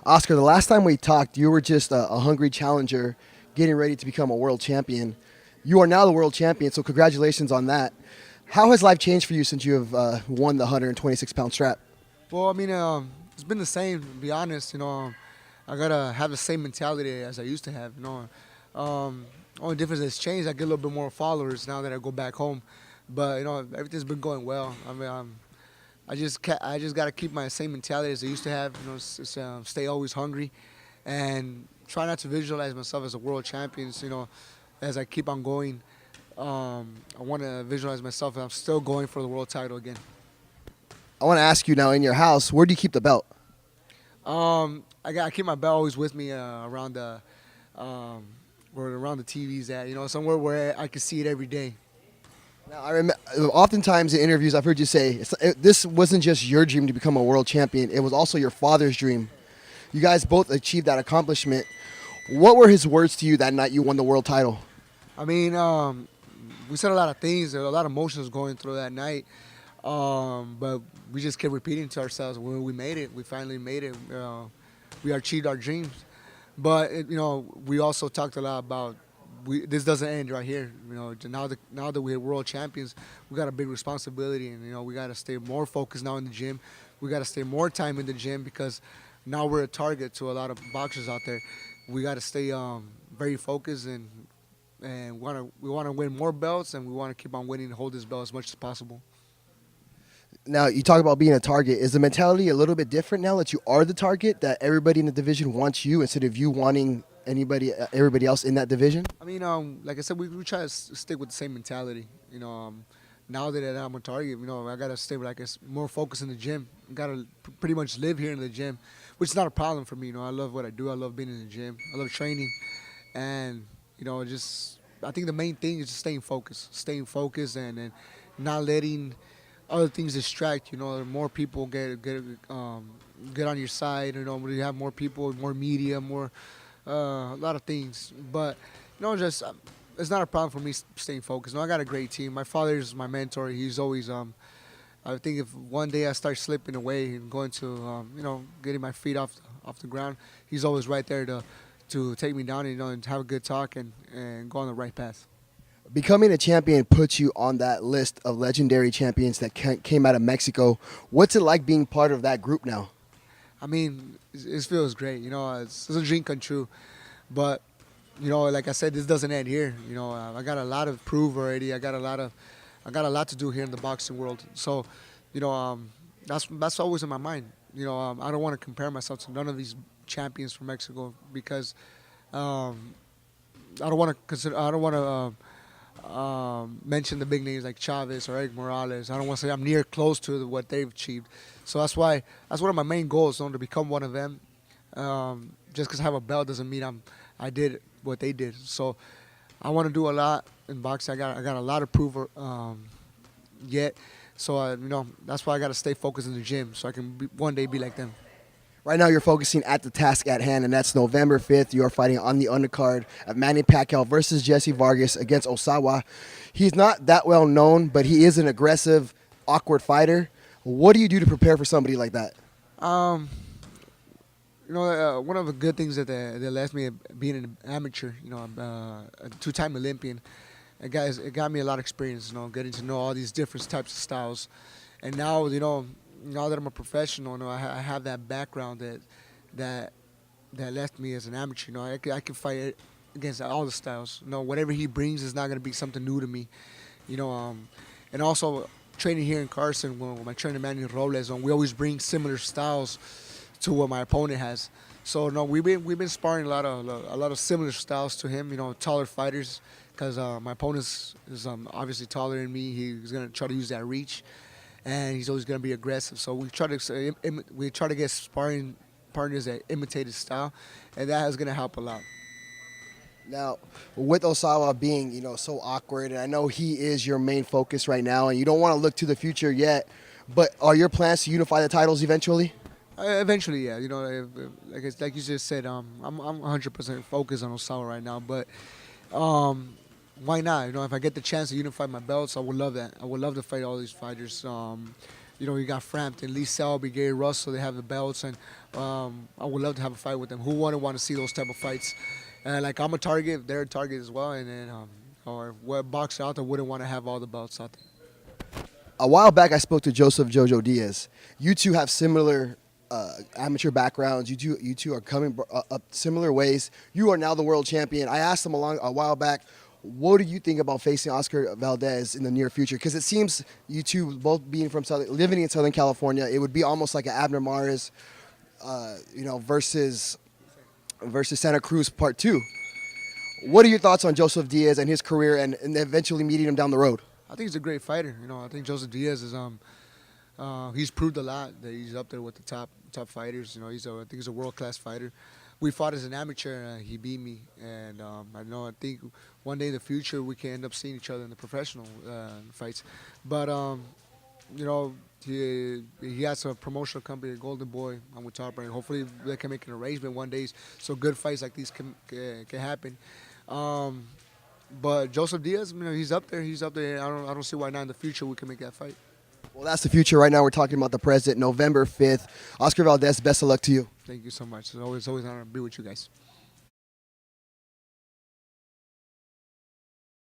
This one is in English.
Oscar, the last time we talked, you were just a hungry challenger getting ready to become a world champion. You are now the world champion, so congratulations on that. How has life changed for you since you have won the 126-pound strap? Well, I mean, it's been the same. To be honest, I gotta have the same mentality as I used to have. Only difference that's changed. I get a little bit more followers now that I go back home, but everything's been going well. I mean, I just gotta keep my same mentality as I used to have. Stay always hungry, and try not to visualize myself as a world champion. As I keep on going, I want to visualize myself. I'm still going for the world title again. I want to ask you now, in your house, where do you keep the belt? I keep my belt always with me around um, where around the TVs at. Somewhere where I can see it every day. Now, oftentimes in interviews, I've heard you say this wasn't just your dream to become a world champion; it was also your father's dream. You guys both achieved that accomplishment. What were his words to you that night you won the world title? I mean, we said a lot of things. There were a lot of emotions going through that night. But we just kept repeating to ourselves when we made it. We finally made it. We achieved our dreams. But we also talked a lot about this doesn't end right here. Now that we're world champions, we got a big responsibility, and we got to stay more focused now in the gym. We got to stay more time in the gym because now we're a target to a lot of boxers out there. We got to stay very focused and we want to win more belts, and we want to keep on winning and hold this belt as much as possible. Now, you talk about being a target. Is the mentality a little bit different now that you are the target, that everybody in the division wants you instead of you wanting everybody else in that division? I mean, like I said, we try to stick with the same mentality. Now that I'm a target, I gotta stay like more focused in the gym. I gotta pretty much live here in the gym, which is not a problem for me. I love what I do. I love being in the gym. I love training, and just I think the main thing is just staying focused, and not letting other things distract. More people get on your side. When you have more people, more media, more a lot of things. But just it's not a problem for me staying focused. I got a great team. My father's my mentor. He's always I think if one day I start slipping away and going to getting my feet off the ground, he's always right there to take me down and have a good talk and go on the right path. Becoming a champion puts you on that list of legendary champions that came out of Mexico. What's it like being part of that group now? I mean, it feels great. It's a dream come true. But like I said, this doesn't end here. I got a lot to prove already. I got a lot to do here in the boxing world. So, that's always in my mind. I don't want to compare myself to none of these champions from Mexico because I don't want to consider. I don't want to mention the big names like Chavez or Eric Morales. I don't want to say I'm near close to what they've achieved. So that's one of my main goals, to become one of them. Just because I have a belt doesn't mean I did what they did. So I want to do a lot in boxing. I got a lot to prove yet. So that's why I got to stay focused in the gym so I can one day be like them. Right now, you're focusing at the task at hand, and that's November 5th. You are fighting on the undercard of Manny Pacquiao versus Jesse Vargas against Osawa. He's not that well known, but he is an aggressive, awkward fighter. What do you do to prepare for somebody like that? One of the good things that left me being an amateur, a two-time Olympian, it got me a lot of experience, getting to know all these different types of styles. And now, now that I'm a professional, I have that background that left me as an amateur. I can fight against all the styles. Whatever he brings is not going to be something new to me. And also training here in Carson with my trainer Manny Robles, we always bring similar styles to what my opponent has. So we've been sparring a lot of similar styles to him. Taller fighters, because my opponent is obviously taller than me. He's gonna try to use that reach, and he's always gonna be aggressive. So we try to get sparring partners that imitate his style, and that is gonna help a lot. Now, with Osawa being, so awkward, and I know he is your main focus right now, and you don't want to look to the future yet, but are your plans to unify the titles eventually? Eventually, yeah. Like you just said, I'm 100% focused on Osawa right now. But why not? If I get the chance to unify my belts, I would love that. I would love to fight all these fighters. You know, you got Frampton, Lee Selby, Gary Russell. They have the belts, and I would love to have a fight with them. Who wouldn't want to see those type of fights? And like I'm a target, they're a target as well. And then, or what boxer out there wouldn't want to have all the belts out there? A while back, I spoke to Joseph Jojo Diaz. You two have similar amateur backgrounds. You two are coming up similar ways. You are now the world champion. I asked him a while back, what do you think about facing Oscar Valdez in the near future? Because it seems you two both being from living in Southern California, it would be almost like an Abner Mares, versus Santa Cruz Part 2. What are your thoughts on Joseph Diaz and his career and eventually meeting him down the road? I think he's a great fighter. You know, I think Joseph Diaz is he's proved a lot that he's up there with the top fighters. You know, I think he's a world class fighter. We fought as an amateur. He beat me, and I think one day in the future we can end up seeing each other in the professional fights. But you know, he has a promotional company, Golden Boy. I'm with Top Rank. Hopefully they can make an arrangement one day so good fights like these can happen. But Joseph Diaz, you know, he's up there. He's up there. I don't see why not in the future we can make that fight. Well, that's the future. Right now, we're talking about the present, November 5th. Oscar Valdez, best of luck to you. Thank you so much. It's always an honor to be with you guys.